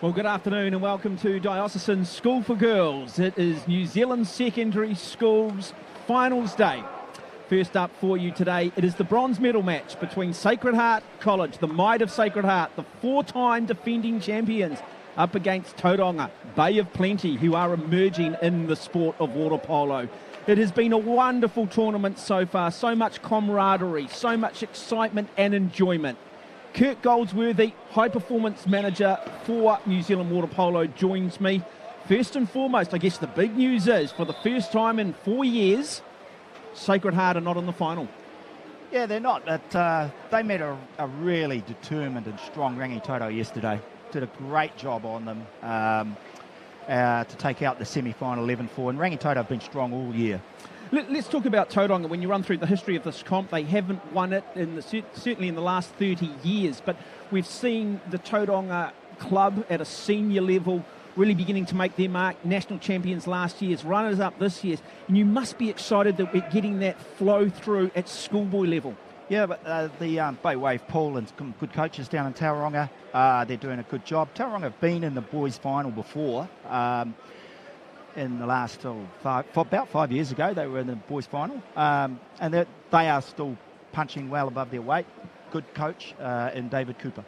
Well, good afternoon and welcome to Diocesan School for Girls. It is New Zealand Secondary Schools Finals Day. First up for you today, it is the bronze medal match between Sacred Heart College, the Might of Sacred Heart, the four-time defending champions, up against Tauranga, Bay of Plenty, who are emerging in the sport of water polo. It has been a wonderful tournament so far, so much camaraderie, so much excitement and enjoyment. Kurt Goldsworthy, High Performance Manager for New Zealand Water Polo, joins me. First and foremost, I guess the big news is, for the first time in 4 years, Sacred Heart are not in the final. Yeah, they're not. They met a really determined and strong Rangitoto yesterday. Did a great job on them to take out the semi-final 11-4. And Rangitoto have been strong all year. Let's talk about Tauranga. When you run through the history of this comp, they haven't won it certainly in the last 30 years. But we've seen the Tauranga club at a senior level really beginning to make their mark. National champions last year's, runners-up this year's. And you must be excited that we're getting that flow through at schoolboy level. Yeah, but the Bay Wave Paul and some good coaches down in Tauranga, they're doing a good job. Tauranga have been in the boys' final before. In the last, about 5 years ago, they were in the boys' final. And they are still punching well above their weight. Good coach in David Cooper.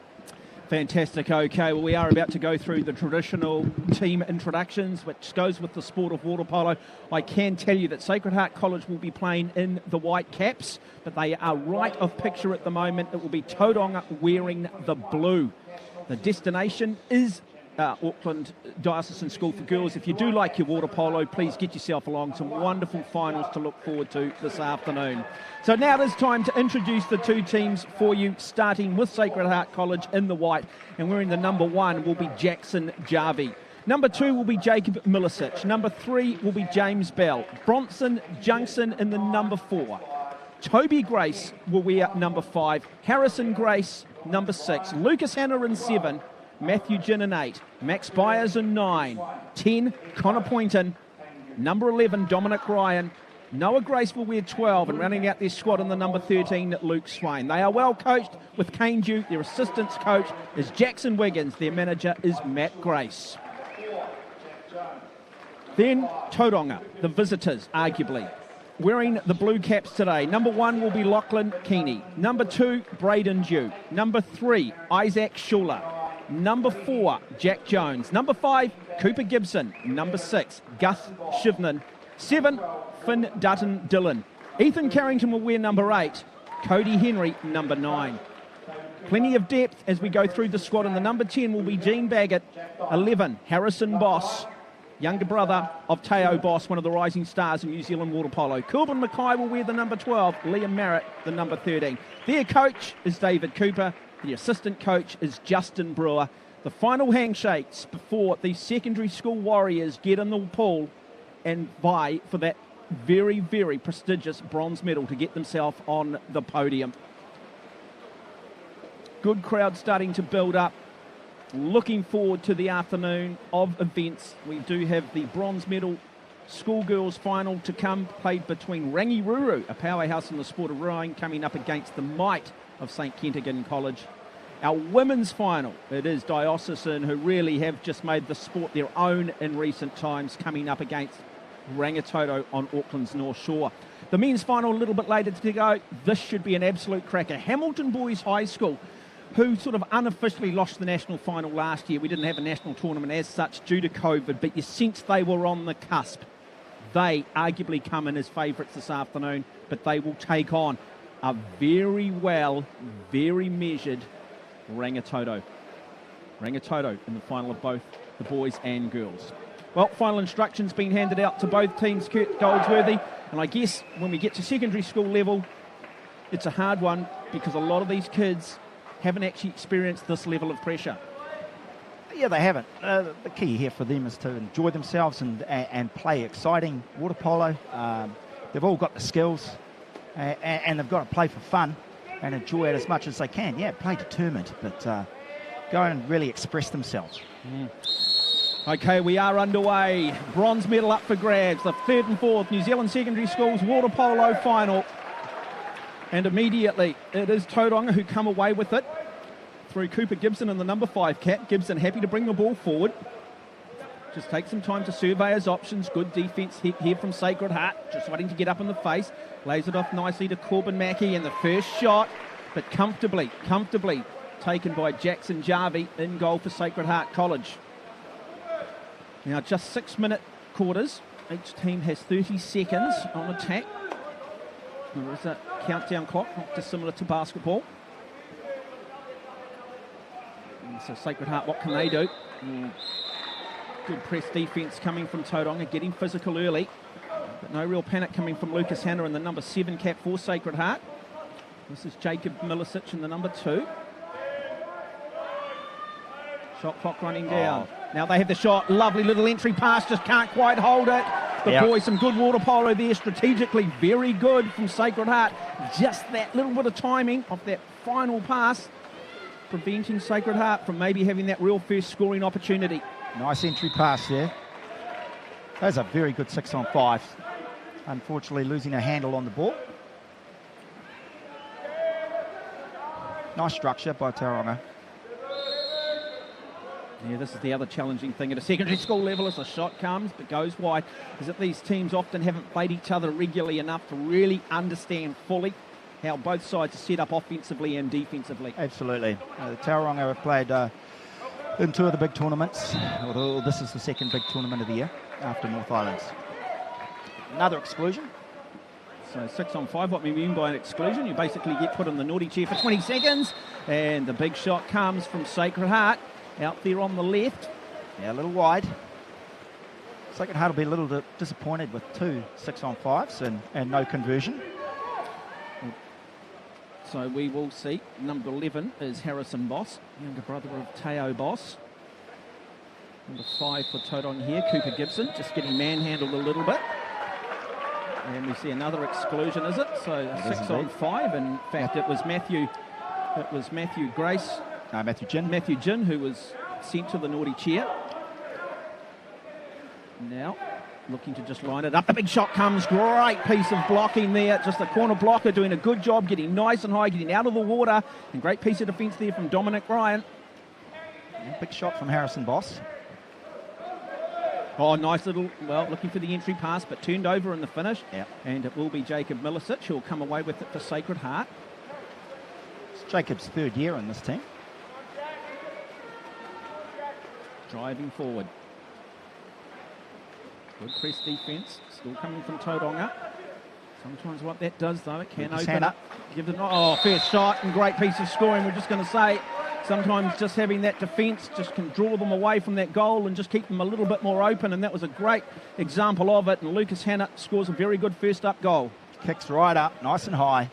Fantastic. Okay, well, we are about to go through the traditional team introductions, which goes with the sport of water polo. I can tell you that Sacred Heart College will be playing in the white caps, but they are right of picture at the moment. It will be Tauranga wearing the blue. The destination is Auckland Diocesan School for Girls. If you do like your water polo, please get yourself along. Some wonderful finals to look forward to this afternoon. So now it is time to introduce the two teams for you, starting with Sacred Heart College in the white, and wearing the number 1 will be Jackson Jarvie. Number 2 will be Jacob Milicic. Number 3 will be James Bell. Bronson Junction in the number 4. Toby Grace will wear number 5. Harrison Grace, number 6. Lucas Hanna in 7. Matthew Ginn in 8, Max Byers in 9, 10, Connor Poynton, number 11, Dominic Ryan, Noah Grace will wear 12, and rounding out their squad in the number 13, Luke Swain. They are well coached with Kane Duke. Their assistance coach is Jackson Wiggins. Their manager is Matt Grace. Then Tauranga, the visitors, arguably, wearing the blue caps today. Number 1 will be Lachlan Keeney. Number 2, Braden Dew. Number 3, Isaac Schuler. Number 4, Jack Jones. Number 5, Cooper Gibson. Number 6, Gus Shivnan. 7, Finn Dutton Dillon. Ethan Carrington will wear number 8. Cody Henry, number 9. Plenty of depth as we go through the squad. And the number 10 will be Gene Baggett. 11, Harrison Boss, younger brother of Teo Boss, one of the rising stars in New Zealand water polo. Corbin Mackay will wear the number 12. Liam Merritt, the number 13. Their coach is David Cooper. The assistant coach is Justin Brewer. The final handshakes before the secondary school Warriors get in the pool and vie for that very, very prestigious bronze medal to get themselves on the podium. Good crowd starting to build up. Looking forward to the afternoon of events. We do have the bronze medal schoolgirls final to come, played between Rangiruru, a powerhouse in the sport of rowing, coming up against the Might of St Kentigern College. Our women's final, it is Diocesan, who really have just made the sport their own in recent times, coming up against Rangitoto on Auckland's North Shore. The men's final a little bit later to go. This should be an absolute cracker. Hamilton Boys High School, who sort of unofficially lost the national final last year. We didn't have a national tournament as such due to COVID, but you sense they were on the cusp. They arguably come in as favourites this afternoon, but they will take on a very measured Rangitoto. Rangitoto in the final of both the boys and girls. Well, final instructions being handed out to both teams, Kurt Goldsworthy. And I guess when we get to secondary school level, it's a hard one because a lot of these kids haven't actually experienced this level of pressure. Yeah, they haven't. The key here for them is to enjoy themselves and play exciting water polo. They've all got the skills. And they've got to play for fun and enjoy it as much as they can. Yeah, play determined, but go and really express themselves. Okay, we are underway. Bronze medal up for grabs. The 3rd and 4th New Zealand Secondary Schools water polo final. And immediately it is Tauranga who come away with it. through Cooper Gibson in the number 5 cap. Gibson happy to bring the ball forward. Just take some time to survey his options. Good defence here from Sacred Heart. Just waiting to get up in the face. Lays it off nicely to Corbin Mackey, and the first shot, but comfortably taken by Jackson Jarvie in goal for Sacred Heart College. Now just 6-minute quarters. Each team has 30 seconds on attack. There is a countdown clock, not dissimilar to basketball. And so Sacred Heart, what can they do? Good press defence coming from Tauranga, getting physical early. But no real panic coming from Lucas Hanna in the number 7 cap for Sacred Heart. This is Jacob Milicic in the number 2. Shot clock running down. Now they have the shot. Lovely little entry pass, just can't quite hold it. The boys, some good water polo there, strategically very good from Sacred Heart. Just that little bit of timing of that final pass, preventing Sacred Heart from maybe having that real first scoring opportunity. Nice entry pass there. That's a very good 6-on-5. Unfortunately, losing a handle on the ball. Nice structure by Tauranga. Yeah, this is the other challenging thing at a secondary school level as the shot comes but goes wide, is that these teams often haven't played each other regularly enough to really understand fully how both sides are set up offensively and defensively. Absolutely. Tauranga have played in 2 of the big tournaments, although this is the 2nd big tournament of the year after North Islands. Another exclusion. So 6-on-5, what we mean by an exclusion, you basically get put in the naughty chair for 20 seconds, and the big shot comes from Sacred Heart. Out there on the left. Yeah, a little wide. Sacred Heart will be a little disappointed with 2 6-on-5s and no conversion. So we will see. Number 11 is Harrison Boss, younger brother of Teo Boss. Number 5 for Tauranga here, Cooper Gibson, just getting manhandled a little bit. And we see another exclusion, is it? So 6-on-5. In fact, it was Matthew Grace. No, Matthew Ginn, who was sent to the naughty chair. Now, looking to just line it up. The big shot comes. Great piece of blocking there. Just a corner blocker doing a good job, getting nice and high, getting out of the water. And great piece of defence there from Dominic Ryan. Yeah, big shot from Harrison Boss. Oh, nice little, looking for the entry pass, but turned over in the finish. Yeah. And it will be Jacob Milicic who will come away with it for Sacred Heart. It's Jacob's 3rd year in this team. Driving forward. Good press defence, still coming from Tauranga. Sometimes what that does, though, it can open up. Give it, first shot and great piece of scoring. We're just going to say, sometimes just having that defence just can draw them away from that goal and just keep them a little bit more open, and that was a great example of it. And Lucas Hanna scores a very good first up goal. Kicks right up, nice and high.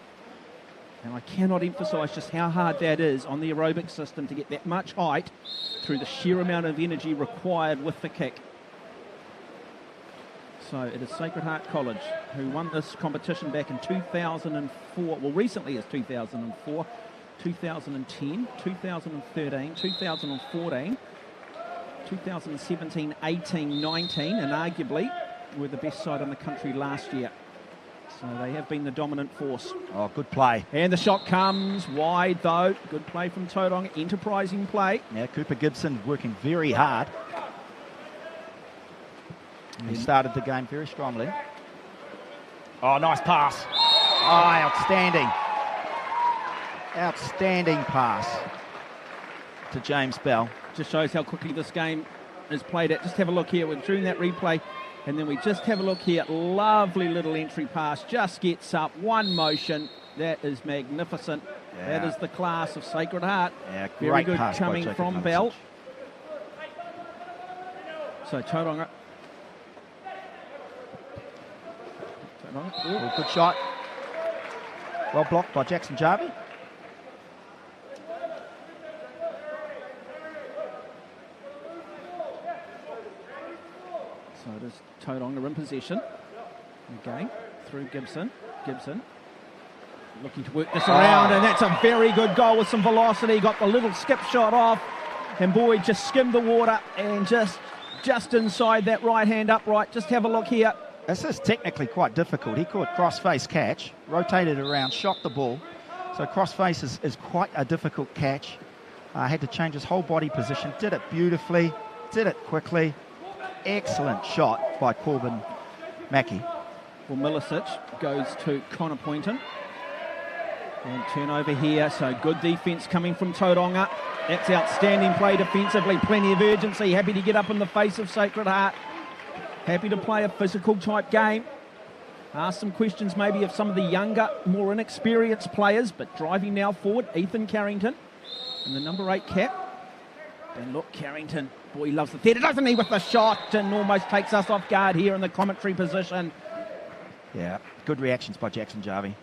And I cannot emphasise just how hard that is on the aerobic system to get that much height through the sheer amount of energy required with the kick. So it is Sacred Heart College who won this competition back in 2004, well recently it's 2004, 2010, 2013, 2014, 2017, 18, 19, and arguably were the best side in the country last year. So they have been the dominant force. Oh, good play. And the shot comes wide, though. Good play from Tauranga, enterprising play. Yeah, Cooper Gibson working very hard. He started the game very strongly. Oh, nice pass. Oh, outstanding. Outstanding pass to James Bell. Just shows how quickly this game is played at. Just have a look here. We're doing that replay. And then we just have a look here. Lovely little entry pass. Just gets up. One motion. That is magnificent. Yeah. That is the class of Sacred Heart. Yeah, great very good pass coming from Bell. So Tauranga. Oh, good shot. Well blocked by Jackson Jarvie. So it is Tauranga in possession. Again, through Gibson. Gibson looking to work this around, and that's a very good goal with some velocity. Got the little skip shot off, and Boyd just skimmed the water and just inside that right hand upright. Just have a look here. This is technically quite difficult. He caught cross-face catch, rotated around, shot the ball. So cross-face is quite a difficult catch. Had to change his whole body position. Did it beautifully. Did it quickly. Excellent shot by Corbin Mackey. Well, Milicic goes to Connor Poynton. And turnover here, so good defence coming from Tauranga. That's outstanding play defensively, plenty of urgency, happy to get up in the face of Sacred Heart. Happy to play a physical type game. Ask some questions maybe of some of the younger, more inexperienced players, but driving now forward, Ethan Carrington in the number 8 cap. And look, Carrington, boy, he loves the theatre, doesn't he, with the shot, and almost takes us off guard here in the commentary position. Yeah, good reactions by Jackson Jarvie.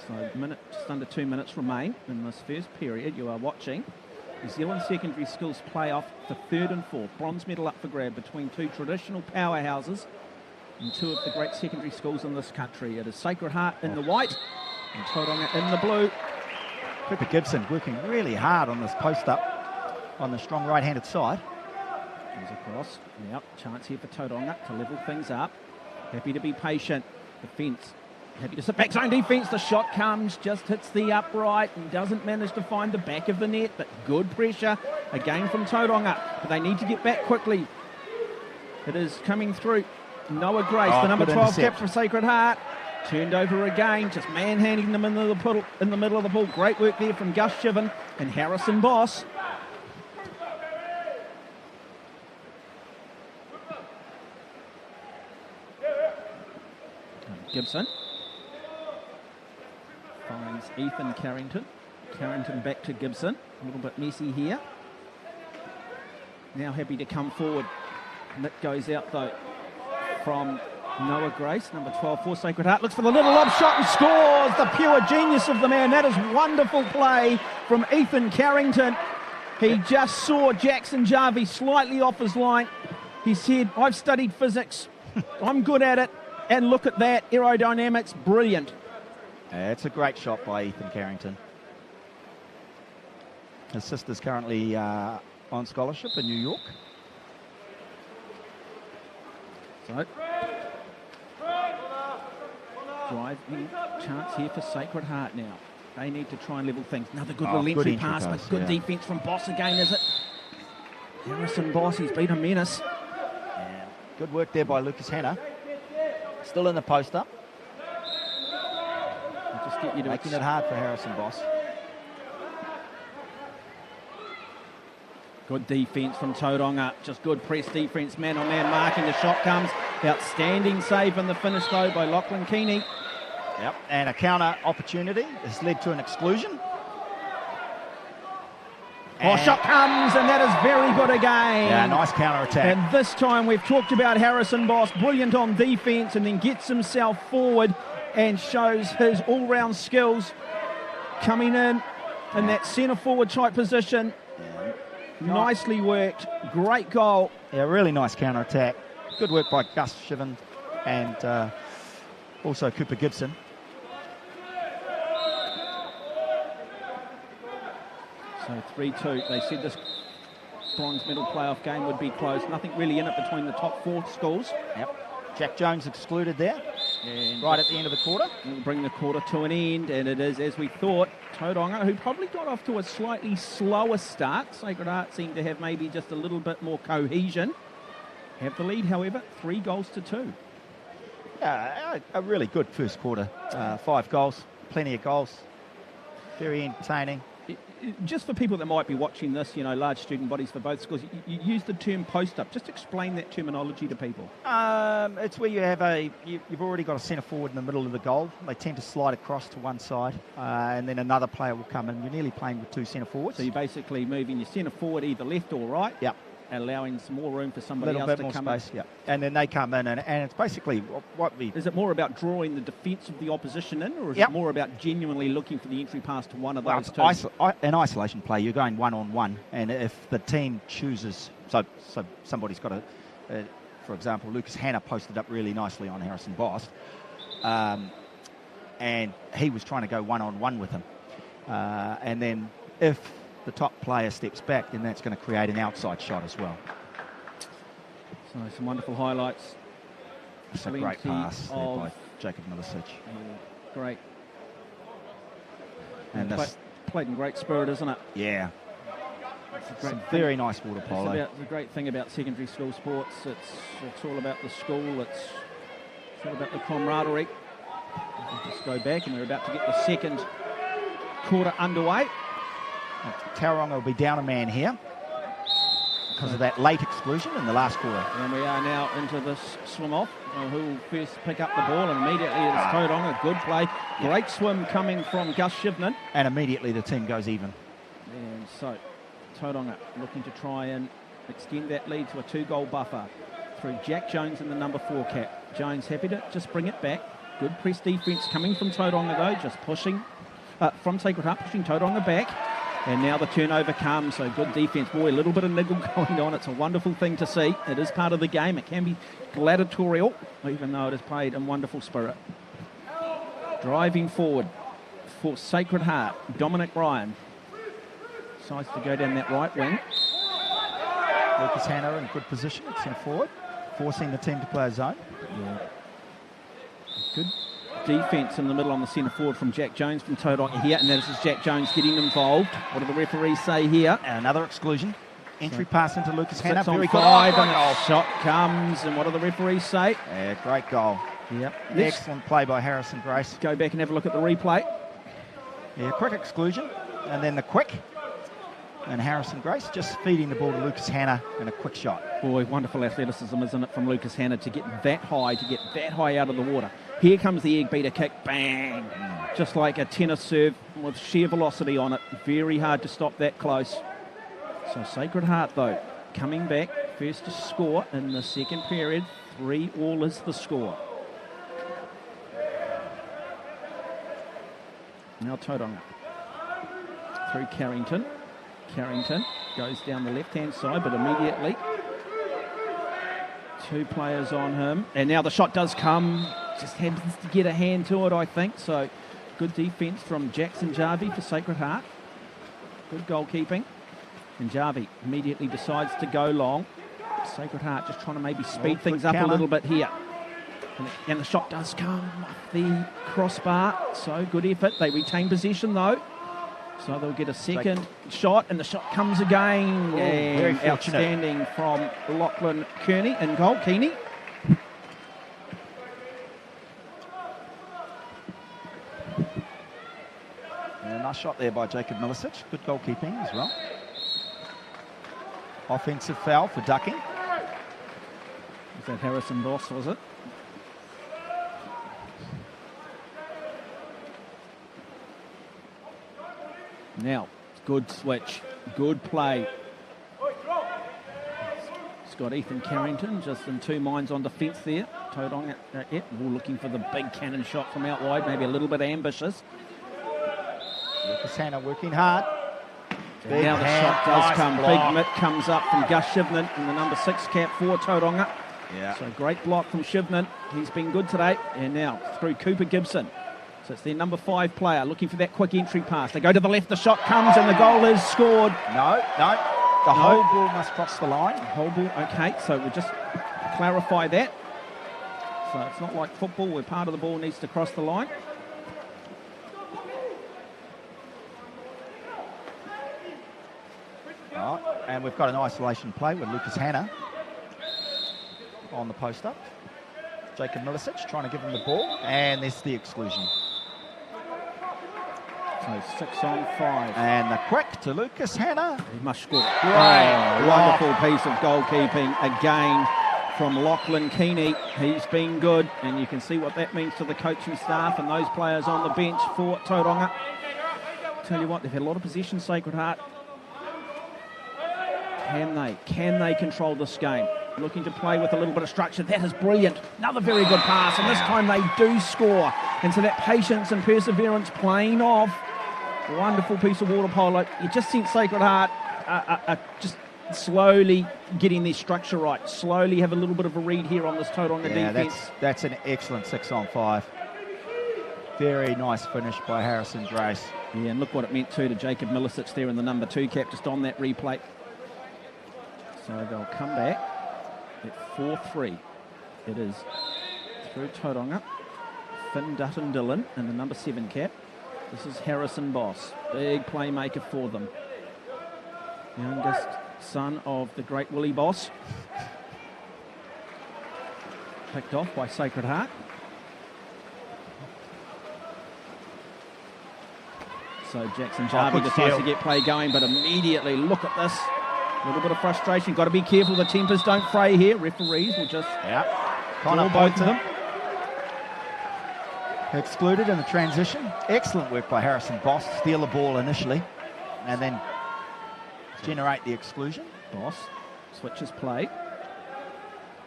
So just under 2 minutes remain in this first period. You are watching New Zealand Secondary Schools playoff for 3rd and 4th. Bronze medal up for grab between two traditional powerhouses and two of the great secondary schools in this country. It is Sacred Heart in the white and Tauranga in the blue. Cooper Gibson working really hard on this post-up on the strong right-handed side. Comes across. Now, chance here for Tauranga to level things up. Happy to be patient. Defence. Happy to sit back, zone defence, the shot comes, just hits the upright and doesn't manage to find the back of the net, but good pressure again from Tauranga, but they need to get back quickly. It is coming through. Noah Grace, the number 12 cap for Sacred Heart, turned over again, just manhandling them in the middle of the pool. Great work there from Gus Shiven and Harrison Boss. Gibson finds Ethan Carrington. Carrington back to Gibson. A little bit messy here. Now happy to come forward. Nick goes out though from Noah Grace, number 12 for Sacred Heart. Looks for the little lob shot and scores. The pure genius of the man. That is wonderful play from Ethan Carrington. He just saw Jackson Jarvie slightly off his line. He said, I've studied physics. I'm good at it. And look at that, aerodynamics, brilliant. It's a great shot by Ethan Carrington. His sister's currently on scholarship in New York. So, driving chance here for Sacred Heart now. They need to try and level things. Another good little entry pass, but good defence from Boss again, is it? Harrison Boss, he's been a menace. Yeah. Good work there by Lucas Hanna. Still in the post-up. Just get you to making it hard for Harrison Boss. Good defence from Tauranga. Just good press defence, man-on-man marking. The shot comes. Outstanding save in the finish, though, by Lachlan Keeney. Yep, and a counter opportunity has led to an exclusion. Shot comes, and that is very good again. Yeah, nice counter-attack. And this time we've talked about Harrison Boss, brilliant on defence, and then gets himself forward and shows his all-round skills coming in that centre-forward type position. Yeah. Nicely worked, great goal. Yeah, really nice counter-attack. Good work by Gus Shiven and also Cooper Gibson. So 3-2. They said this bronze medal playoff game would be close. Nothing really in it between the top 4 schools. Yep. Jack Jones excluded there. And right at the end of the quarter. We'll bring the quarter to an end, and it is, as we thought, Tauranga, who probably got off to a slightly slower start. Sacred Heart seemed to have maybe just a little bit more cohesion. Have the lead, however, 3-2. Yeah, a really good first quarter. 5 goals, plenty of goals. Very entertaining. Just for people that might be watching this, you know, large student bodies for both schools, you use the term post-up. Just explain that terminology to people. It's where you have you've already got a centre forward in the middle of the goal. They tend to slide across to one side, and then another player will come in. You're nearly playing with 2 centre forwards. So you're basically moving your centre forward either left or right. Yep. Allowing some more room for somebody else to come in. A little bit more space, yeah. And then they come in, and it's basically what we... Is it more about drawing the defence of the opposition in, or is it more about genuinely looking for the entry pass to one of those two? An isolation play, you're going one-on-one, and if the team chooses... So somebody's got to... for example, Lucas Hanna posted up really nicely on Harrison Boss, and he was trying to go one-on-one with him. And then if the top player steps back, then that's going to create an outside shot as well. So some wonderful highlights. It's a great pass there by Jacob Milicic. Great. And this played in great spirit, isn't it? Yeah. It's Some very nice water polo. It's the great thing about secondary school sports. It's all about the school. It's all about the camaraderie. We'll just go back, and we're about to get the second quarter underway. Tauranga will be down a man here because of that late exclusion in the last quarter. And we are now into this swim-off. Who will first pick up the ball, and immediately it's Tauranga. Good play. Great swim coming from Gus Shivnan. And immediately the team goes even. And so Tauranga looking to try and extend that lead to a 2-goal buffer through Jack Jones in the number 4 cap. Jones happy to just bring it back. Good press defence coming from Tauranga though, just pushing from Sacred Heart, pushing Tauranga back. And now the turnover comes, so good defence. Boy, a little bit of niggle going on. It's a wonderful thing to see. It is part of the game. It can be gladiatorial, even though it is played in wonderful spirit. Driving forward for Sacred Heart, Dominic Ryan. Decides to go down that right wing. Lucas Hanna in good position at centre forward, forcing the team to play a zone. Yeah. Good defence in the middle on the centre forward from Jack Jones from Tauranga here, and this is Jack Jones getting involved. What do the referees say here? And another exclusion. Entry pass into Lucas Hanna. 6 on Very 5, good. and a shot comes, and what do the referees say? Yeah, great goal. Yep. Excellent play by Harrison Grace. Go back and have a look at the replay. Yeah, quick exclusion, and then the quick. And Harrison Grace just feeding the ball to Lucas Hanna and a quick shot. Boy, wonderful athleticism, isn't it, from Lucas Hanna to get that high out of the water. Here comes the egg beater kick, bang! Just like a tennis serve with sheer velocity on it. Very hard to stop that close. So Sacred Heart, though, coming back, first to score in the second period. 3-all is the score. Now Tauranga through Carrington. Carrington goes down the left-hand side, but immediately 2 players on him. And now the shot does come. Just happens to get a hand to it, I think. So good defence from Jackson Jarvie for Sacred Heart. Good goalkeeping. And Jarvie immediately decides to go long. Sacred Heart just trying to maybe speed things up a little bit here. And the shot does come off the crossbar. So good effort. They retain possession though. So they'll get a second shot, and the shot comes again. And very fortunate. Outstanding from Lachlan Kearney in goal. Kearney. And a nice shot there by Jacob Milicic. Good goalkeeping as well. Offensive foul for ducking. Was that Harrison Boss, was it? Now, good switch, good play. It's got Ethan Carrington just in 2 minds on defence there. Tauranga, all looking for the big cannon shot from out wide, maybe a little bit ambitious. Lucas Hanna working hard. And now the shot does come. Big mitt comes up from Gus Shivnan in the number 6 cap for Tauranga. Yeah. So great block from Shivnan. He's been good today. And now through Cooper Gibson. So it's their number 5 player looking for that quick entry pass. They go to the left, the shot comes, and the goal is scored. No. The whole ball must cross the line. Whole ball, okay, so we'll just clarify that. So it's not like football where part of the ball needs to cross the line. Right. And we've got an isolation play with Lucas Hanna on the post up. Jacob Milicic trying to give him the ball, and there's the exclusion. So 6 on 5. And the quick to Lucas Hanna. He must score. Great. Wonderful piece of goalkeeping again from Lachlan Kearney. He's been good, and you can see what that means to the coaching staff and those players on the bench for Tauranga. Tell you what, they've had a lot of possession, Sacred Heart. Can they control this game? Looking to play with a little bit of structure. That is brilliant. Another very good pass, and this time they do score. And so that patience and perseverance playing off. Wonderful piece of water polo. You just think Sacred Heart just slowly getting their structure right. Slowly have a little bit of a read here on this Tauranga defence. That's an excellent 6 on 5. Very nice finish by Harrison Grace. Yeah, and look what it meant too to Jacob Milicic there in the number 2 cap, just on that replay. So they'll come back at 4-3. It is through Tauranga. Finn Dutton-Dillon in the number 7 cap. This is Harrison Boss, big playmaker for them. Youngest son of the great Willie Boss. Picked off by Sacred Heart. So Jackson Jarvie decides to get play going, but immediately, look at this. A little bit of frustration. Got to be careful the tempers don't fray here. Referees will just draw both of them. Excluded in the transition. Excellent work by Harrison Boss. Steal the ball initially and then generate the exclusion. Boss switches play.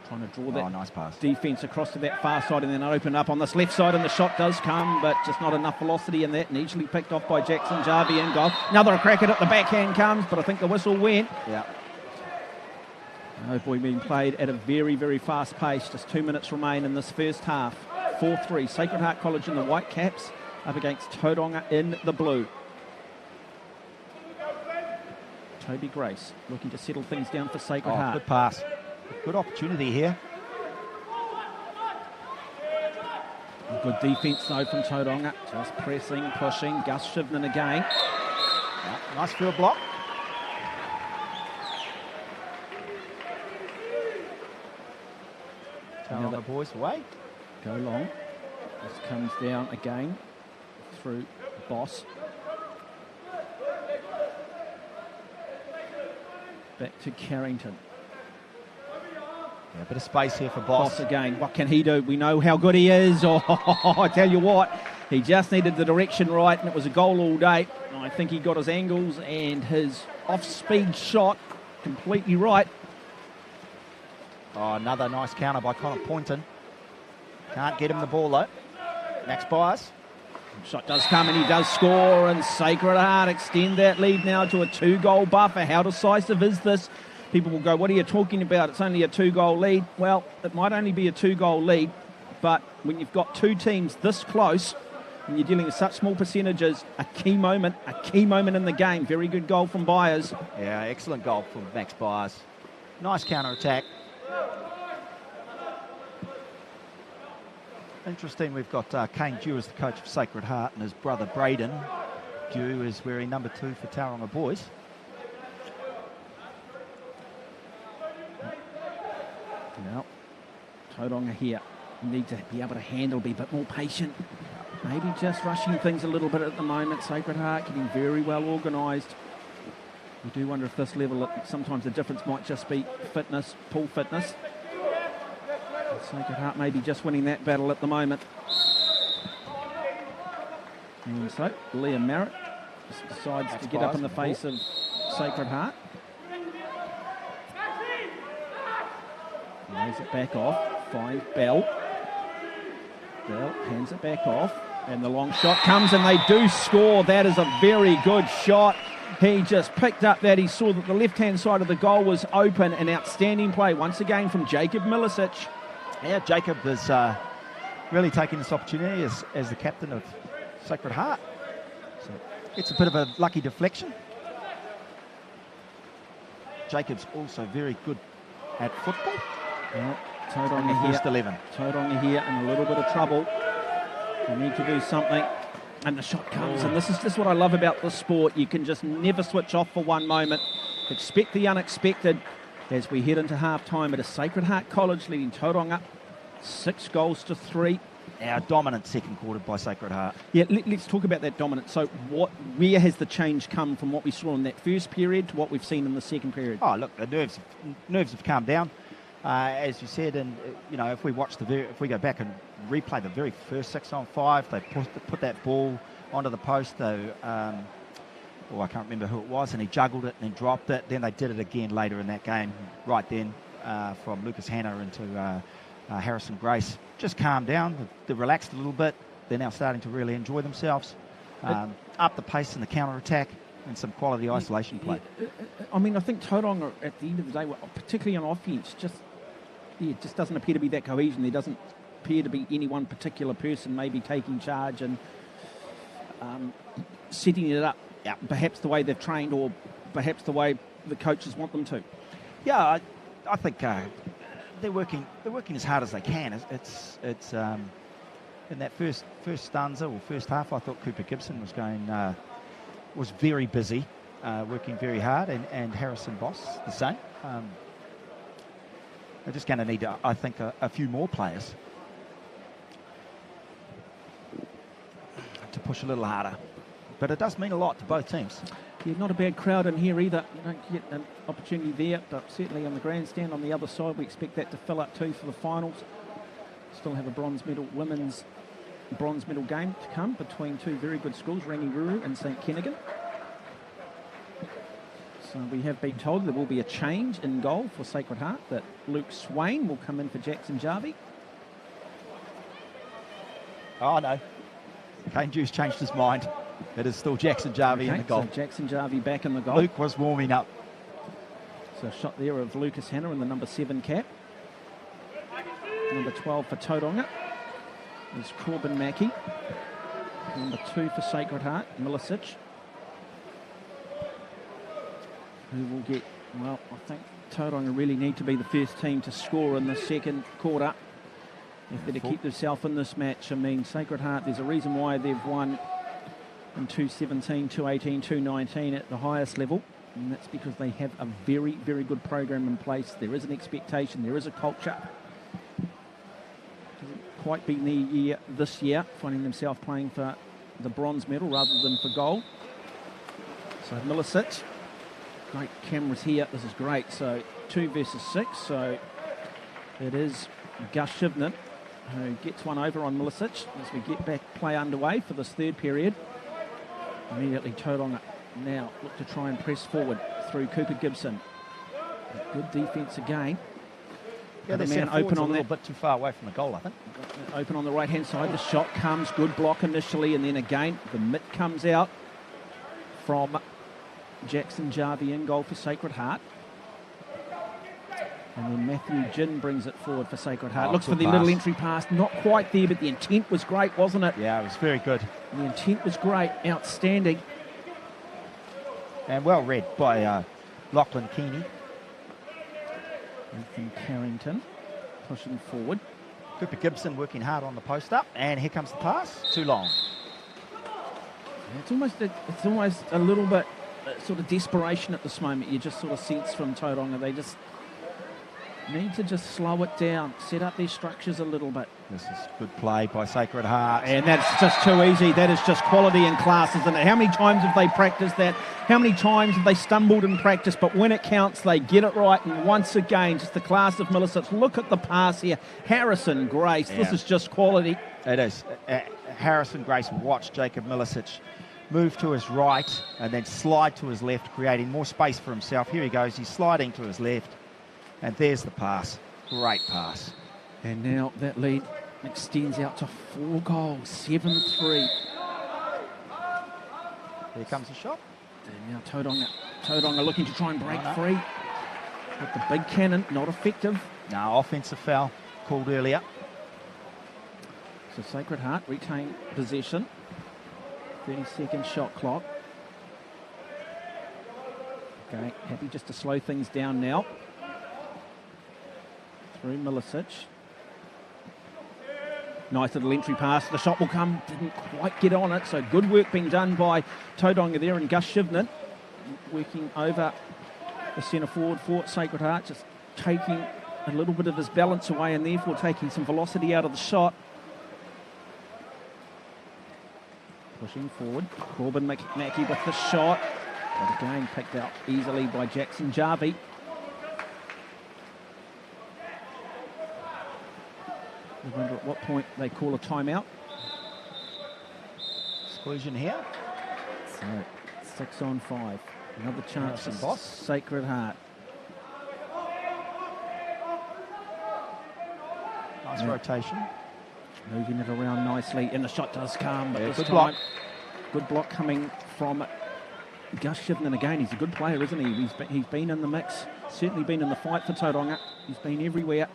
Trying to draw that nice pass. Defence across to that far side and then open up on this left side, and the shot does come, but just not enough velocity in that, and easily picked off by Jackson Jarvie in goal. Another crack at it, the backhand comes, but I think the whistle went. Yeah. No boy being played at a very, very fast pace. Just 2 minutes remain in this first half. 4-3, Sacred Heart College in the white caps up against Tauranga in the blue. Toby Grace looking to settle things down for Sacred Heart. Good pass. Good opportunity here. Good defence though from Tauranga. Just pressing, pushing. Gus Shivnan again. Yeah, nice field block. Tauranga boys away. Go long. This comes down again through Boss. Back to Carrington. Yeah, a bit of space here for Boss. Boss again. What can he do? We know how good he is. Oh, I tell you what, he just needed the direction right, and it was a goal all day. I think he got his angles and his off-speed shot completely right. Oh, another nice counter by Connor Poynton. Can't get him the ball though. Max Byers. Shot does come and he does score, and Sacred Heart extend that lead now to a 2-goal buffer. How decisive is this? People will go, what are you talking about? It's only a 2-goal lead. Well, it might only be a 2-goal lead, but when you've got two teams this close and you're dealing with such small percentages, a key moment in the game. Very good goal from Byers. Yeah, excellent goal from Max Byers. Nice counter-attack. Interesting, we've got Kane Dew as the coach of Sacred Heart, and his brother Braden Dew is wearing number 2 for Tauranga boys. Now, Tauranga here need to be able to handle, be a bit more patient. Maybe just rushing things a little bit at the moment. Sacred Heart getting very well organised. We do wonder if this level, sometimes the difference might just be fitness, pool fitness. Sacred Heart maybe just winning that battle at the moment. And so, Liam Merritt decides to get up in the face of Sacred Heart. Lays it back off, finds Bell. Bell hands it back off, and the long shot comes, and they do score. That is a very good shot. He just picked up that. He saw that the left-hand side of the goal was open. An outstanding play once again from Jacob Milicic. Yeah, Jacob is really taking this opportunity as the captain of Sacred Heart. So it's a bit of a lucky deflection. Jacob's also very good at football. Well, Tauranga here. First 11. Tauranga here in a little bit of trouble. They need to do something. And the shot comes, and this is just what I love about this sport. You can just never switch off for one moment. Expect the unexpected. As we head into half-time at a Sacred Heart College leading Tauranga 6-3. Our dominant second quarter by Sacred Heart. Yeah, let's talk about that dominance. So where has the change come from what we saw in that first period to what we've seen in the second period? Oh, look, the nerves have calmed down, as you said. And if we go back and replay the very first 6-on-5, they put that ball onto the post. I can't remember who it was, and he juggled it and then dropped it. Then they did it again later in that game, right then, from Lucas Hanna into Harrison Grace. Just calmed down, they relaxed a little bit. They're now starting to really enjoy themselves. Up the pace in the counter-attack and some quality isolation play. I mean, I think Tauranga, at the end of the day, particularly on offense, just doesn't appear to be that cohesion. There doesn't appear to be any one particular person maybe taking charge and setting it up. Yeah, perhaps the way they've trained, or perhaps the way the coaches want them to. Yeah, I think they're working as hard as they can. in that first stanza or first half, I thought Cooper Gibson was very busy, working very hard, and Harrison Boss the same. They're just going to need, I think, a few more players to push a little harder. But it does mean a lot to both teams. Yeah, not a bad crowd in here either. You don't get an opportunity there, but certainly on the grandstand on the other side, we expect that to fill up too for the finals. Still have a women's bronze medal game to come between two very good schools, Rangiruru and St Kennigan. So we have been told there will be a change in goal for Sacred Heart, that Luke Swain will come in for Jackson Jarvie. Oh no, Kane Dew's changed his mind. It is still Jackson Jarvie in the goal. So Jackson Jarvie back in the goal. Luke was warming up. So a shot there of Lucas Hanna in the number 7 cap. Number 12 for Tauranga is Corbin Mackey. Number 2 for Sacred Heart, Milicic. Who will get, well, I think Tauranga really need to be the first team to score in the second quarter if they're to keep themselves in this match. I mean, Sacred Heart, there's a reason why they've won in 217, 218, 219 at the highest level, and that's because they have a very, very good program in place. There is an expectation, there is a culture. Hasn't quite been their year this year, finding themselves playing for the bronze medal rather than for gold. So Milicic, great cameras here, this is great. So 2 versus 6, so it is Gus Shivnan who gets one over on Milicic as we get back play underway for this third period. Immediately Tauranga now look to try and press forward through Cooper Gibson. Good defence again. Yeah, the man open on that, a little bit too far away from the goal, I think. Open on the right hand side. The shot comes, good block initially, and then again the mitt comes out from Jackson Jarvie in goal for Sacred Heart. And then Matthew Ginn brings it forward for Sacred Heart. Looks for the little entry pass. Not quite there, but the intent was great, wasn't it? Yeah, it was very good. The intent was great. Outstanding. And well read by Lachlan Keeney. Ethan Carrington pushing forward. Cooper Gibson working hard on the post up. And here comes the pass. Too long. It's almost a little bit sort of desperation at this moment. You just sort of sense from Tauranga. They just need to just slow it down, set up their structures a little bit. This is good play by Sacred Heart. And that's just too easy. That is just quality in class, isn't it? How many times have they practiced that? How many times have they stumbled in practice? But when it counts, they get it right. And once again, just the class of Milicic. Look at the pass here. Harrison Grace. Yeah. This is just quality. It is. Harrison Grace watched Jacob Milicic move to his right and then slide to his left, creating more space for himself. Here he goes. He's sliding to his left. And there's the pass. Great pass. And now that lead extends out to 4 goals, 7-3. Here comes the shot. And now Tauranga looking to try and break free. But the big cannon, not effective. No, offensive foul called earlier. So Sacred Heart retain possession. 30-second shot clock. Okay, happy just to slow things down now. Through Milicic. Nice little entry pass. The shot will come. Didn't quite get on it. So good work being done by Tauranga there, and Gus Shivnan working over the centre forward for Sacred Heart, just taking a little bit of his balance away and therefore taking some velocity out of the shot. Pushing forward. Corbin Mackey with the shot. But again picked out easily by Jackson Jarvie. I wonder at what point they call a timeout. Exclusion here. So 6-on-5. Another chance for Boss. Sacred Heart. Nice rotation. Moving it around nicely, and the shot does come. But this good time, block. Good block coming from Gus Shivnan again. He's a good player, isn't he? He's been in the mix, certainly been in the fight for Tauranga. He's been everywhere.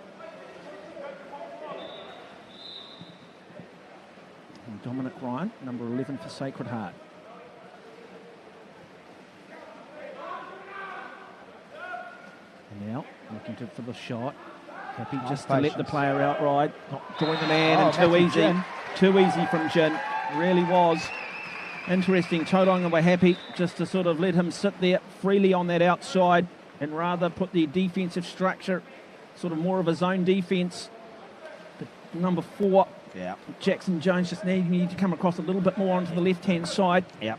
And Dominic Ryan, number 11 for Sacred Heart. And now looking for the shot. Happy just to let the player outride, not drawing the man and too easy. Too easy from Jin. Really was. Interesting. Tauranga were happy just to sort of let him sit there freely on that outside and rather put the defensive structure, sort of more of a zone defence. But number 4, Jackson Jones just needed to come across a little bit more onto the left-hand side. Yep.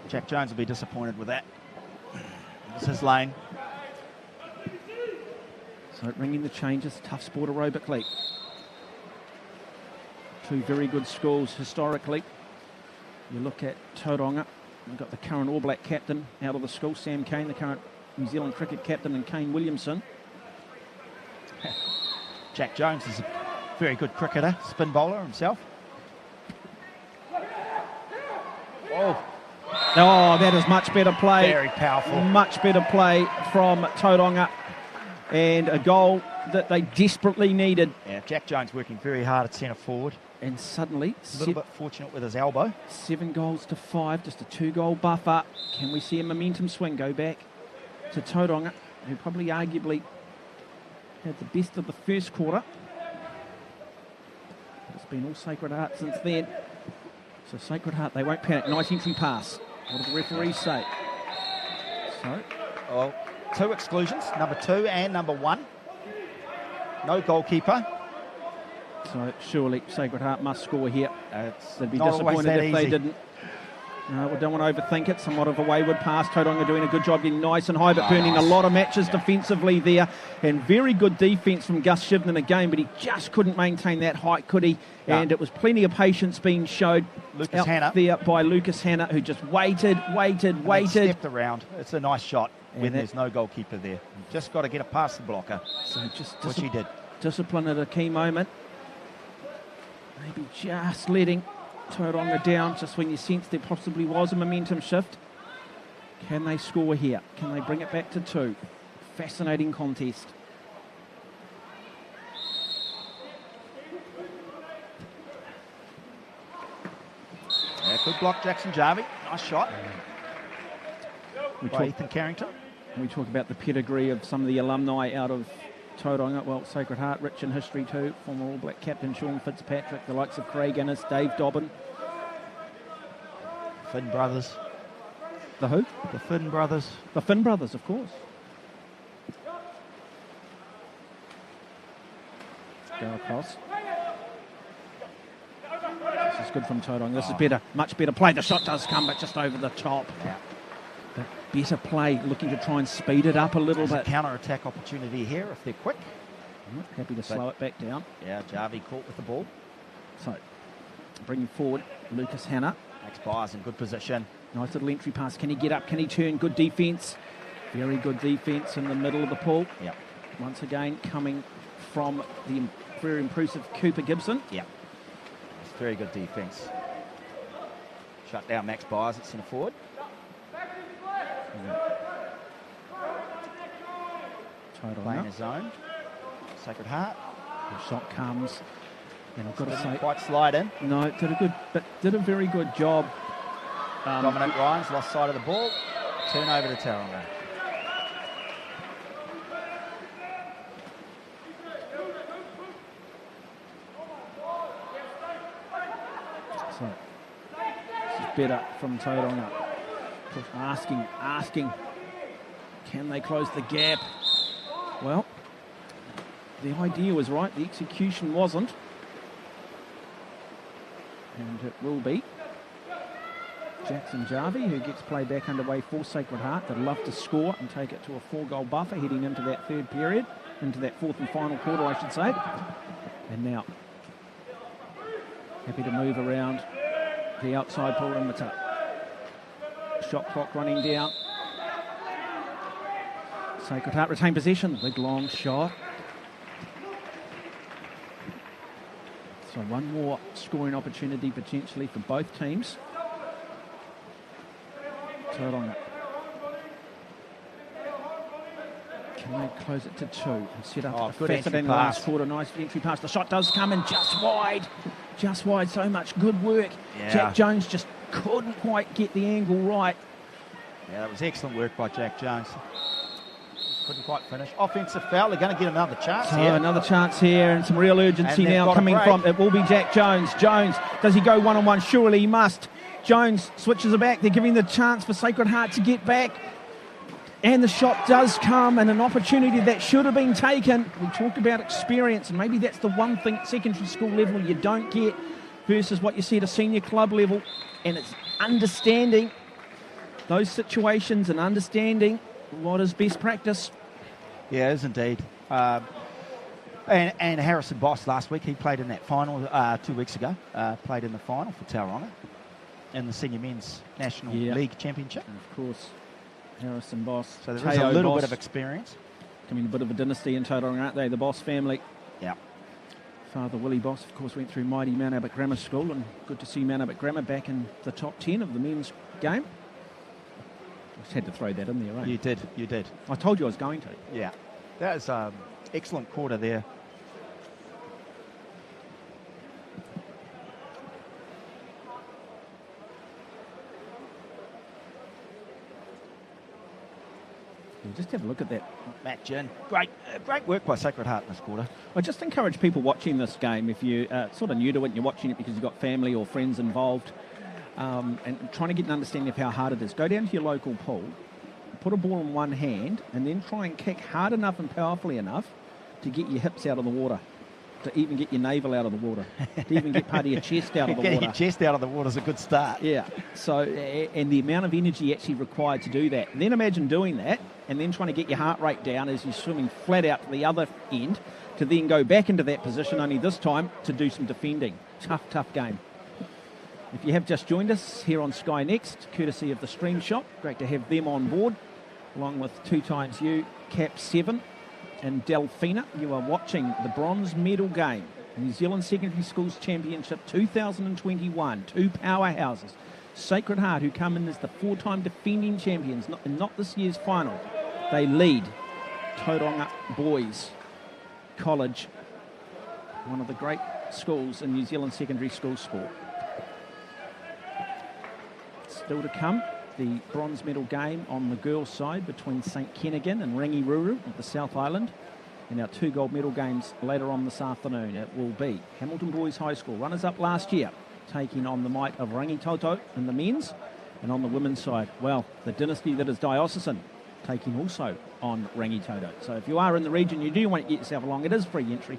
Jack Jones will be disappointed with that. This is his lane. So ringing the changes, tough sport aerobically. 2 very good schools historically. You look at Tauranga, we've got the current All Black captain out of the school, Sam Kane, the current New Zealand cricket captain, and Kane Williamson. Jack Jones is a very good cricketer, spin bowler himself. Oh, that is much better play. Very powerful. Much better play from Tauranga, and a goal that they desperately needed. Yeah, Jack Jones working very hard at centre forward. And suddenly, a little bit fortunate with his elbow. 7 goals to 5, just a 2-goal buffer. Can we see a momentum swing go back to Tauranga, who probably arguably had the best of the first quarter? It's been all Sacred Heart since then. So Sacred Heart, they won't panic. Nice entry pass. What do the referees say? So, 2 exclusions, number 2 and number 1. No goalkeeper. So surely Sacred Heart must score here. They'd be not disappointed if they didn't. No, we don't want to overthink it. Somewhat of a wayward pass. Tauranga doing a good job getting nice and high, but burning a lot of matches defensively there. And very good defence from Gus Shivnan again, but he just couldn't maintain that height, could he? No. And it was plenty of patience being showed Lucas Hanna there by Lucas Hanna, who just waited. Stepped around. It's a nice shot when there's no goalkeeper there. You've just got to get it past the blocker, so just which he did. Discipline at a key moment. Maybe just letting Tauranga down just when you sense there possibly was a momentum shift. Can they score here? Can they bring it back to 2? Fascinating contest. Yeah, good block, Jackson Jarvie. Nice shot by Ethan Carrington. We talk about the pedigree of some of the alumni out of Tauranga. Well, Sacred Heart, rich in history too. Former All Black captain Sean Fitzpatrick, the likes of Craig Innes, Dave Dobbin. Finn brothers. The who? The Finn brothers. The Finn brothers, of course. Let's go across. This is good from Tauranga. This is better, much better play. The shot does come, but just over the top. Yeah. But better play, looking to try and speed it up a little bit. Counter-attack opportunity here if they're quick. Happy to slow it back down. Yeah, Jarvie caught with the ball. So, bringing forward Lucas Hanna. Max Byers in good position. Nice little entry pass. Can he get up? Can he turn? Good defence. Very good defence in the middle of the pool. Yep. Once again, coming from the very impressive Cooper Gibson. Yep. It's very good defence. Shut down Max Byers at centre forward. Playing his own. Sacred Heart. The shot comes. And I've got to say, quite slide in. No, did a very good job. Dominic Ryan's lost sight of the ball. Turn over to Tauranga. So this is better from Tauranga. Asking, can they close the gap? Well, the idea was right, the execution wasn't. And it will be Jackson Jarvie, who gets play back underway for Sacred Heart. They'd love to score and take it to a 4-goal buffer heading into that third period, into that fourth and final quarter, I should say. And now, happy to move around the outside perimeter. Shot clock running down. Sacred Heart retain possession. Big long shot. So one more scoring opportunity potentially for both teams. Tauranga. Can they close it to 2 and set up a fascinating last quarter? Nice entry pass. The shot does come in just wide. Just wide. So much good work. Yeah. Jack Jones just couldn't quite get the angle right. Yeah, that was excellent work by Jack Jones. Couldn't quite finish. Offensive foul. They're going to get another chance So here. another chance here, and some real urgency And they've now got a coming break. from, it will be Jack Jones. Jones, does he go one-on-one? Surely he must. Jones switches it back. They're giving the chance for Sacred Heart to get back. And the shot does come, and an opportunity that should have been taken. We talk about experience, and maybe that's the one thing at secondary school level you don't get versus what you see at a senior club level, and it's understanding those situations and understanding what is best practice. Yeah, it is indeed. And Harrison Boss last week, he played in that final 2 weeks ago. Played in the final for Tauranga in the Senior Men's National League Championship. And of course, Harrison Boss. So there is a little bit of experience. Becoming a bit of a dynasty in Tauranga, aren't they? The Boss family. Yeah. Father Willie Boss, of course, went through mighty Mount Abbott Grammar School, and good to see Mount Abbott Grammar back in the top 10 of the men's game. Just had to throw that in there, right? You did. I told you I was going to. Yeah. That is excellent quarter there. Yeah, just have a look at that. Matt Ginn. Great work by Sacred Heart in this quarter. I just encourage people watching this game, if you're sort of new to it and you're watching it because you've got family or friends involved, and trying to get an understanding of how hard it is, go down to your local pool, put a ball in one hand, and then try and kick hard enough and powerfully enough to get your hips out of the water, to even get your navel out of the water, to even get part of your chest out of the water. Getting your chest out of the water is a good start. Yeah, so, and the amount of energy actually required to do that. And then imagine doing that and then trying to get your heart rate down as you're swimming flat out to the other end to then go back into that position, only this time to do some defending. Tough game. If you have just joined us here on Sky Next, courtesy of the Stream Shop, great to have them on board, along with 2XU, Cap 7 and Delphina. You are watching the bronze medal game, New Zealand Secondary Schools Championship 2021. Two powerhouses, Sacred Heart, who come in as the four-time defending champions, not this year's final. They lead Tauranga Boys College, one of the great schools in New Zealand secondary school sport. Still to come, the bronze medal game on the girls' side between St Kennigan and Rangiruru of the South Island. And our two gold medal games later on this afternoon. It will be Hamilton Boys High School, runners-up last year, taking on the might of Rangitoto in the men's. And on the women's side, well, the dynasty that is Diocesan, taking also on Rangitoto. So if you are in the region, you do want to get yourself along. It is free entry.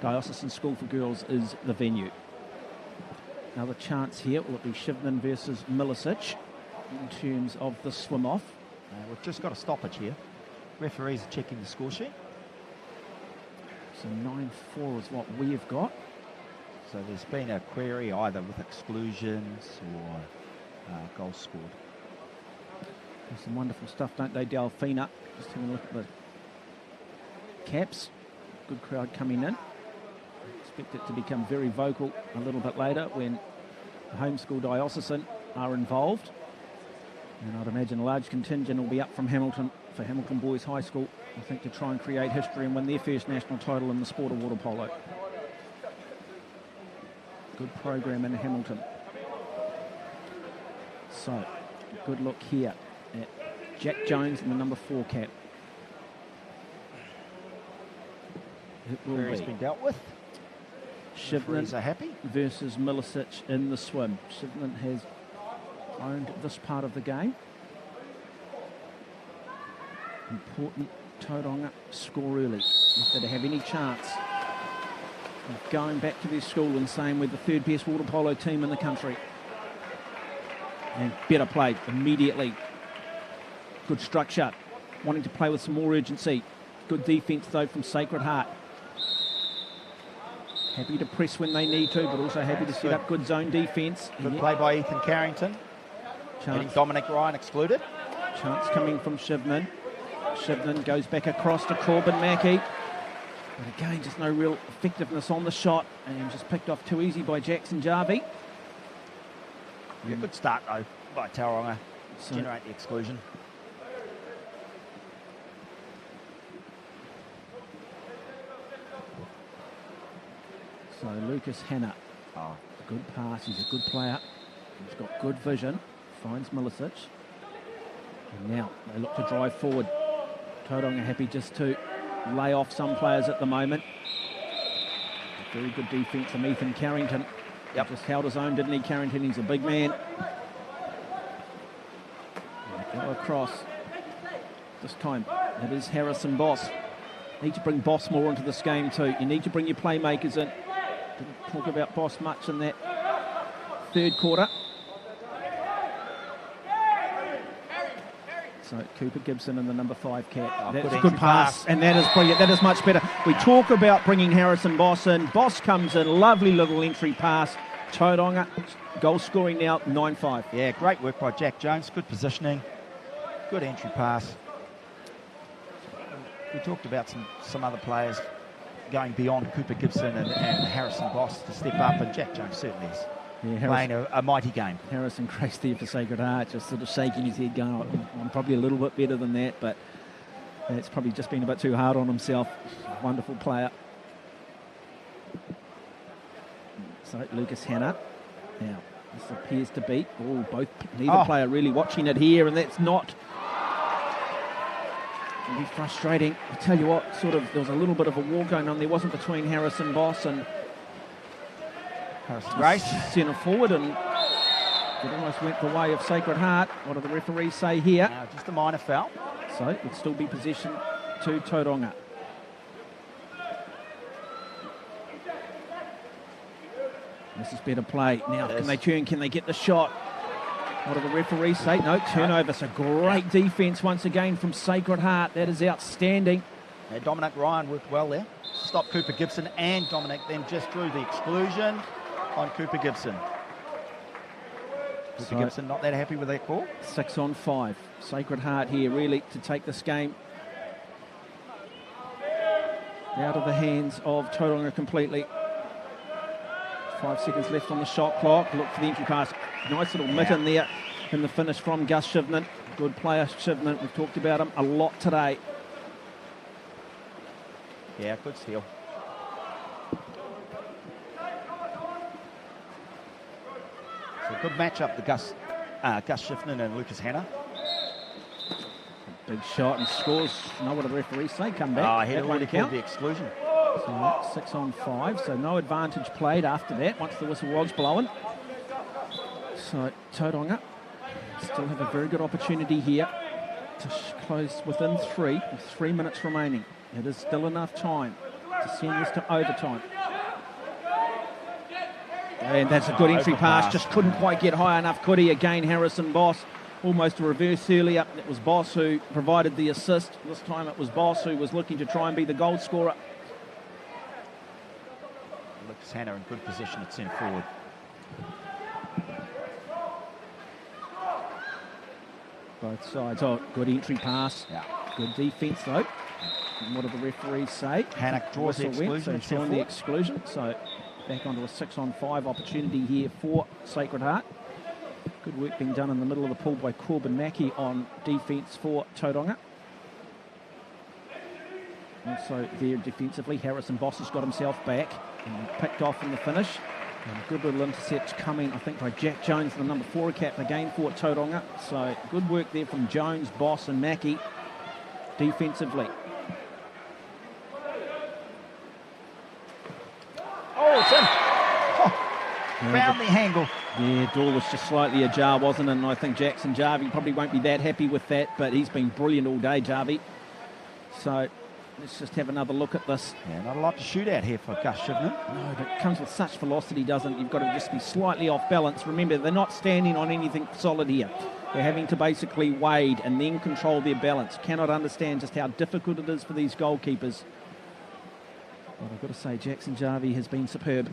Diocesan School for Girls is the venue. Another chance here. Will it be Shivnan versus Milicic in terms of the swim-off? We've just got a stoppage here. Referees are checking the score sheet. So 9-4 is what we've got. So there's been a query either with exclusions or goals scored. There's some wonderful stuff, don't they, Delphina? Just having a look at the caps. Good crowd coming in. Expect it to become very vocal a little bit later when the homeschool Diocesan are involved. And I'd imagine a large contingent will be up from Hamilton for Hamilton Boys High School, I think, to try and create history and win their first national title in the sport of water polo. Good program in Hamilton. So, good look here at Jack Jones in the number 4 cap. It will Query's be been dealt with. Referees are happy. versus Milicic in the swim. Shivnan has owned this part of the game. Important Tauranga score early if they have any chance of going back to their school and saying we're the third best water polo team in the country. And better played immediately. Good structure, wanting to play with some more urgency. Good defence though from Sacred Heart. Happy to press when they need to, but also happy to set up good zone defence. Good play by Ethan Carrington. Getting Dominic Ryan excluded. Chance coming from Shivnan. Shivnan goes back across to Corbin Mackey. But again, just no real effectiveness on the shot, and just picked off too easy by Jackson Jarvie. Yeah, good start though by Tauranga. So, Generate the exclusion. so Lucas Hanna, good pass, he's a good player. He's got good vision, finds Milicic. And now they look to drive forward Tauranga happy just to lay off some players at the moment. Very good defence from Ethan Carrington. Yep. Just held his own, didn't he, Carrington? He's a big man. Go across. This time, it is Harrison Boss. Need to bring Boss more into this game too. You need to bring your playmakers in. Didn't talk about Boss much in that third quarter. So Cooper Gibson in the number 5 cap. That's a good pass, and that is brilliant. That is much better. We talk about bringing Harrison Boss in. Boss comes in, lovely little entry pass. Tauranga, goal scoring now, 9-5. Yeah, great work by Jack Jones. Good positioning, good entry pass. We talked about some other players going beyond Cooper Gibson and Harrison Boss to step up, and Jack Jones certainly is. Yeah, playing a mighty game. Harrison Grace there for Sacred Heart, just sort of shaking his head going, I'm probably a little bit better than that, but it's probably just been a bit too hard on himself. Wonderful player. So Lucas Hanna. Now, this appears to be, neither player really watching it here, and that's not be frustrating. I tell you what, there was a little bit of a war going on there, wasn't between Harrison Boss and Harrison Grace, centre forward, and it almost went the way of Sacred Heart. What do the referees say here? Just a minor foul. So it would still be possession to Tauranga. This is better play. Now, can they turn? Can they get the shot? What do the referees say? No, turnover. So great defence once again from Sacred Heart. That is outstanding. Yeah, Dominic Ryan worked well there. Stopped Cooper Gibson, and Dominic then just drew the exclusion on Cooper Gibson. Cooper Gibson not that happy with that call. 6-on-5. Sacred Heart here really to take this game out of the hands of Tauranga completely. 5 seconds left on the shot clock. Look for the entry pass. Nice little mitt in there in the finish from Gus Shivnan. Good player, Shivnan. We've talked about him a lot today. Yeah, good steal. So good matchup, the Gus Shivnan and Lucas Hanna. Big shot and scores. Know what the referees say? Come back. He had already called the exclusion. So 6-on-5. So no advantage played after that once the whistle was blowing. So Tauranga still have a very good opportunity here to close within 3 with 3 minutes remaining. It is still enough time to send this to overtime. And that's a good entry pass. Just couldn't quite get high enough, could he? Again, Harrison Boss. Almost a reverse earlier. It was Boss who provided the assist. This time it was Boss who was looking to try and be the goal scorer. Lucas Hanna in good position at centre forward. Both sides. Oh, good entry pass. Yeah. Good defence though. And what do the referees say? Hanna draws the exclusion. So showing the exclusion. So back onto a 6-on-5 opportunity here for Sacred Heart. Good work being done in the middle of the pool by Corbin Mackey on defence for Tauranga. Also there defensively, Harrison Boss has got himself back and picked off in the finish. And a good little intercept coming, I think, by Jack Jones, the number 4 cap again for Tauranga. So good work there from Jones, Boss and Mackey defensively. Oh, it's in. Found the angle. Yeah, door was just slightly ajar, wasn't it? And I think Jackson Jarvie probably won't be that happy with that, but he's been brilliant all day, Jarvie. So let's just have another look at this. Yeah, not a lot to shoot at here for Gus Shivnan. No, but it comes with such velocity, doesn't it? You've got to just be slightly off balance. Remember, they're not standing on anything solid here. They're having to basically wade and then control their balance. Cannot understand just how difficult it is for these goalkeepers. But I've got to say, Jackson Jarvie has been superb.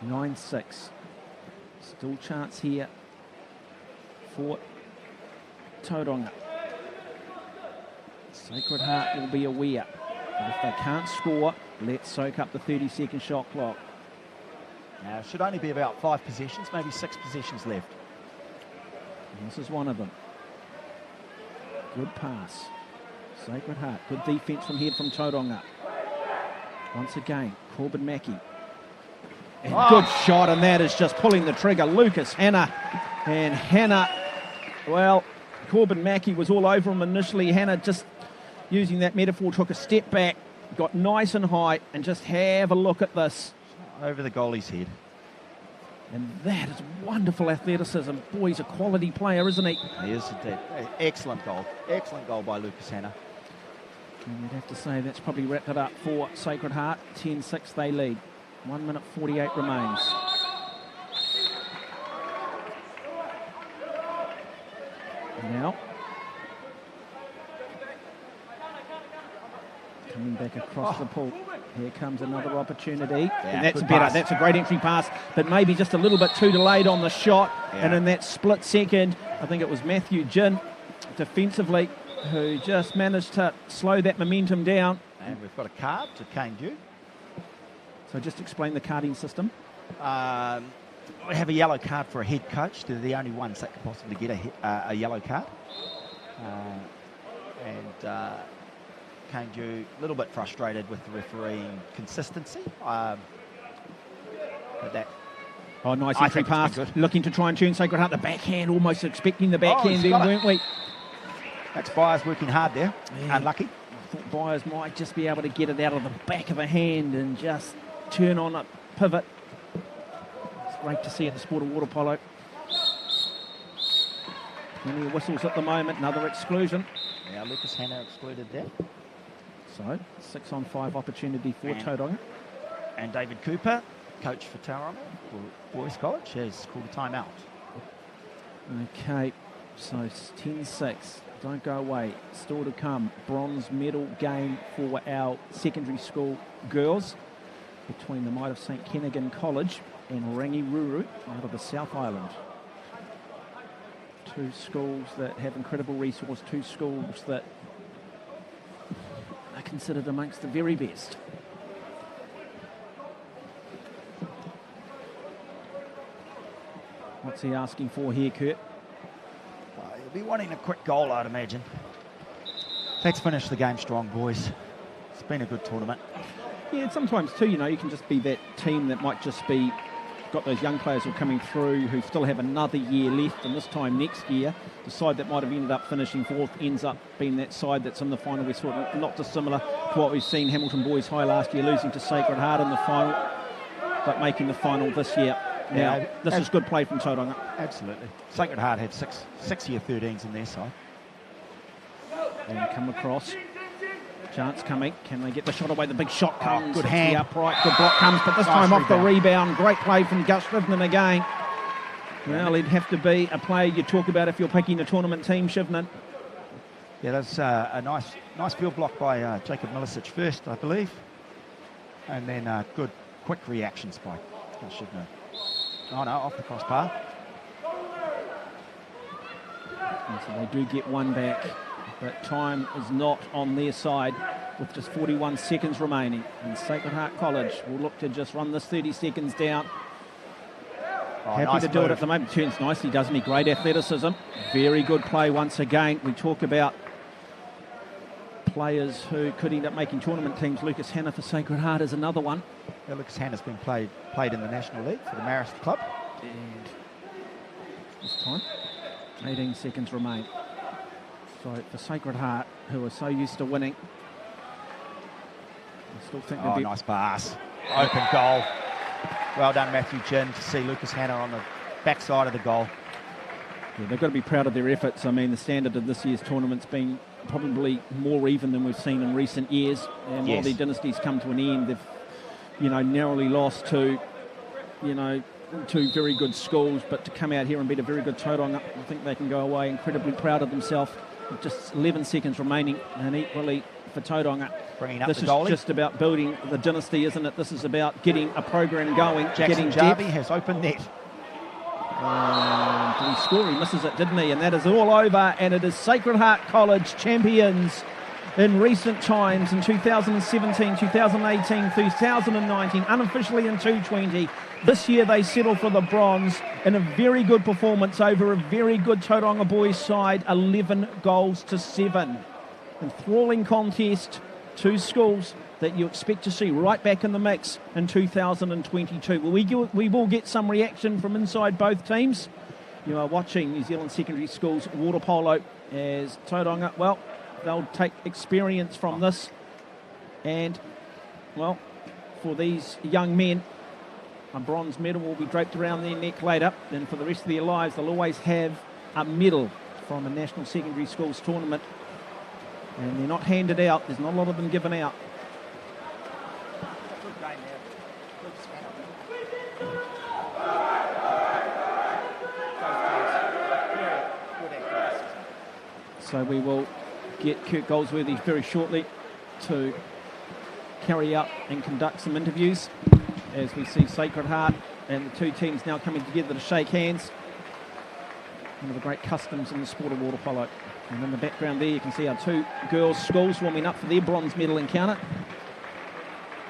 9-6. Still chance here for Tauranga. Sacred Heart will be aware that if they can't score, let's soak up the 30-second shot clock. Now, it should only be about 5 possessions, maybe 6 possessions left. And this is one of them. Good pass. Sacred Heart. Good defence from here from Tauranga. Once again, Corbin Mackey. And good shot, and that is just pulling the trigger. Lucas Hanna. And Hanna, well, Corbin Mackey was all over him initially. Hannah, just using that metaphor, took a step back, got nice and high, and just have a look at this. Over the goalie's head. And that is wonderful athleticism. Boy, he's a quality player, isn't he? He is indeed. Excellent goal. Excellent goal by Lucas Hannah. And you'd have to say that's probably wrapped it up for Sacred Heart. 10-6 they lead. 1 minute 48 remains. Now, coming back across the pool. Here comes another opportunity. Yeah, and that's better. Pass. That's a great entry pass, but maybe just a little bit too delayed on the shot. Yeah. And in that split second, I think it was Matthew Ginn defensively who just managed to slow that momentum down. And we've got a card to Kane Dew. So just explain the carding system. We have a yellow card for a head coach. They're the only ones that can possibly get a yellow card. Kane Dew, a little bit frustrated with the refereeing consistency. But that. Oh, nice entry pass. Looking to try and tune Sacred Heart. The backhand, almost expecting the backhand then, weren't we? That's Byers working hard there. Yeah. Unlucky. I thought Byers might just be able to get it out of the back of a hand and just turn on a pivot. It's great to see at the sport of water polo. Plenty of whistles at the moment. Another exclusion. Yeah, Lucas Hannah excluded that. So, 6-on-5 opportunity for Tauranga. And David Cooper, coach for Tauranga, for Boys College, has called a timeout. Okay, so 10-6. Don't go away. Still to come. Bronze medal game for our secondary school girls between the might of St Kentigern College and Rangiruru out of the South Island. Two schools that have incredible resource, two schools that are considered amongst the very best. What's he asking for here, Kurt? He'll be wanting a quick goal, I'd imagine. Let's finish the game strong, boys. It's been a good tournament. Yeah, sometimes too, you know, you can just be that team that might just be got those young players who are coming through who still have another year left, and this time next year, the side that might have ended up finishing fourth ends up being that side that's in the final. We're sort of not dissimilar to what we've seen Hamilton Boys High last year, losing to Sacred Heart in the final, but making the final this year. Now, this is good play from Tauranga. Absolutely. Sacred Heart had six-year 13s in their side. And come across. Chance coming. Can they get the shot away? The big shot comes. Good hand. Upright. Good block comes, but this time off the rebound. Great play from Gus Shivnan again. Well, it'd have to be a player you talk about if you're picking a tournament team, Shivnan. Yeah, that's a nice field block by Jacob Milicic first, I believe. And then good, quick reactions by Gus Shivnan. Oh no, off the crossbar. And so they do get one back, but time is not on their side with just 41 seconds remaining. And Sacred Heart College will look to just run this 30 seconds down. Happy nice to do it at the moment. Turns nicely, doesn't he? Great athleticism. Very good play once again. We talk about players who could end up making tournament teams. Lucas Hannah for Sacred Heart is another one. Yeah, Lucas Hannah's been played in the National League for the Marist Club. And this time, 18 seconds remain. So for Sacred Heart, who are so used to winning, I still think they'll be... nice pass. Open goal. Well done, Matthew Ginn, to see Lucas Hannah on the backside of the goal. Yeah, they've got to be proud of their efforts. I mean, the standard of this year's tournament's been probably more even than we've seen in recent years. And while their dynasty's come to an end, they've, narrowly lost to, two very good schools, but to come out here and beat a very good Tauranga, I think they can go away incredibly proud of themselves. With just 11 seconds remaining, and equally for Tauranga. Bringing up this the is goalie. Just about building the dynasty, isn't it? This is about getting a program going, Jackson getting Jarvie depth. has open net. Did he score? He misses it, didn't he? And that is all over, and it is Sacred Heart College champions in recent times in 2017, 2018, 2019, unofficially in 220. This year they settle for the bronze in a very good performance over a very good Tauranga boys side, 11 goals to 7. Enthralling contest, two schools that you expect to see right back in the mix in 2022. We will get some reaction from inside both teams, You are watching New Zealand Secondary Schools water polo as Tauranga, well, they'll take experience from this. And, well, for these young men, a bronze medal will be draped around their neck later. And for the rest of their lives, they'll always have a medal from a National Secondary Schools tournament. And they're not handed out. There's not a lot of them given out. So we will get Kurt Goldsworthy very shortly to carry out and conduct some interviews as we see Sacred Heart and the two teams now coming together to shake hands. One of the great customs in the sport of water polo. And in the background there you can see our two girls' schools warming up for their bronze medal encounter.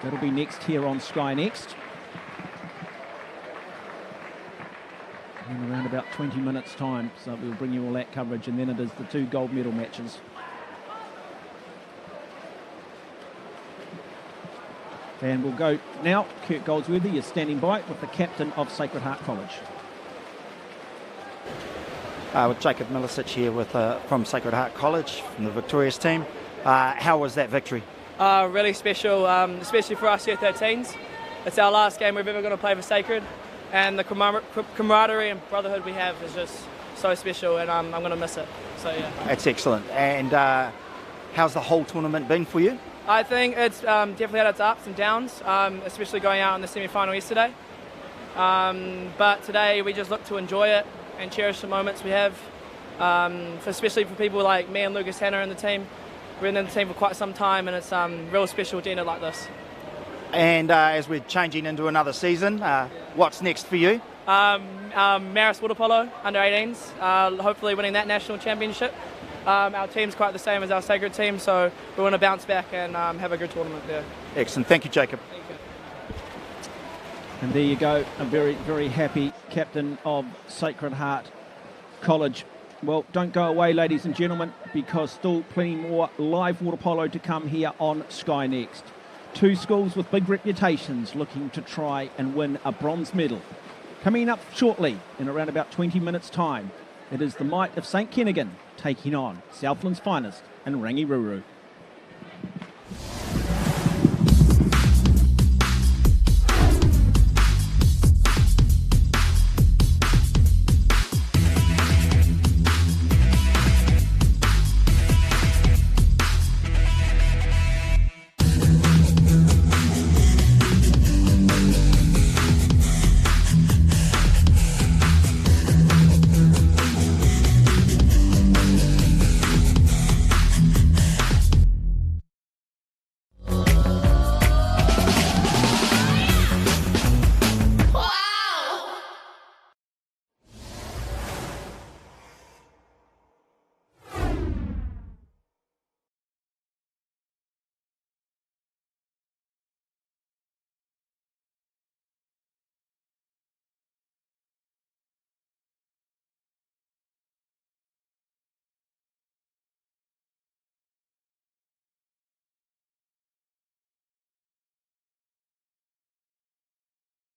That'll be next here on Sky Next. In around about 20 minutes time, so we'll bring you all that coverage, and then it is the two gold medal matches. And we'll go now. Kurt Goldsworthy is standing by with the captain of Sacred Heart College. With Jacob Milicic here from Sacred Heart College, from the victorious team. How was that victory? Really special, especially for us year 13s. It's our last game we're ever going to play for Sacred, and the camaraderie and brotherhood we have is just so special, and I'm going to miss it. So yeah. That's excellent. And how's the whole tournament been for you? I think it's definitely had its ups and downs, especially going out in the semi-final yesterday. But today we just look to enjoy it and cherish the moments we have, especially for people like me and Lucas Hanna in the team. We've been in the team for quite some time, and it's real special to end it like this. And as we're changing into another season, what's next for you? Maris Water Polo, under 18s, hopefully winning that national championship. Our team's quite the same as our Sacred team, so we want to bounce back and have a good tournament there. Excellent. Thank you, Jacob. Thank you. And there you go, a very, very happy captain of Sacred Heart College. Well, don't go away, ladies and gentlemen, because still plenty more live water polo to come here on Sky Next. Two schools with big reputations looking to try and win a bronze medal. Coming up shortly, in around about 20 minutes' time, it is the might of St Kentigern taking on Southland's finest and Rangiruru.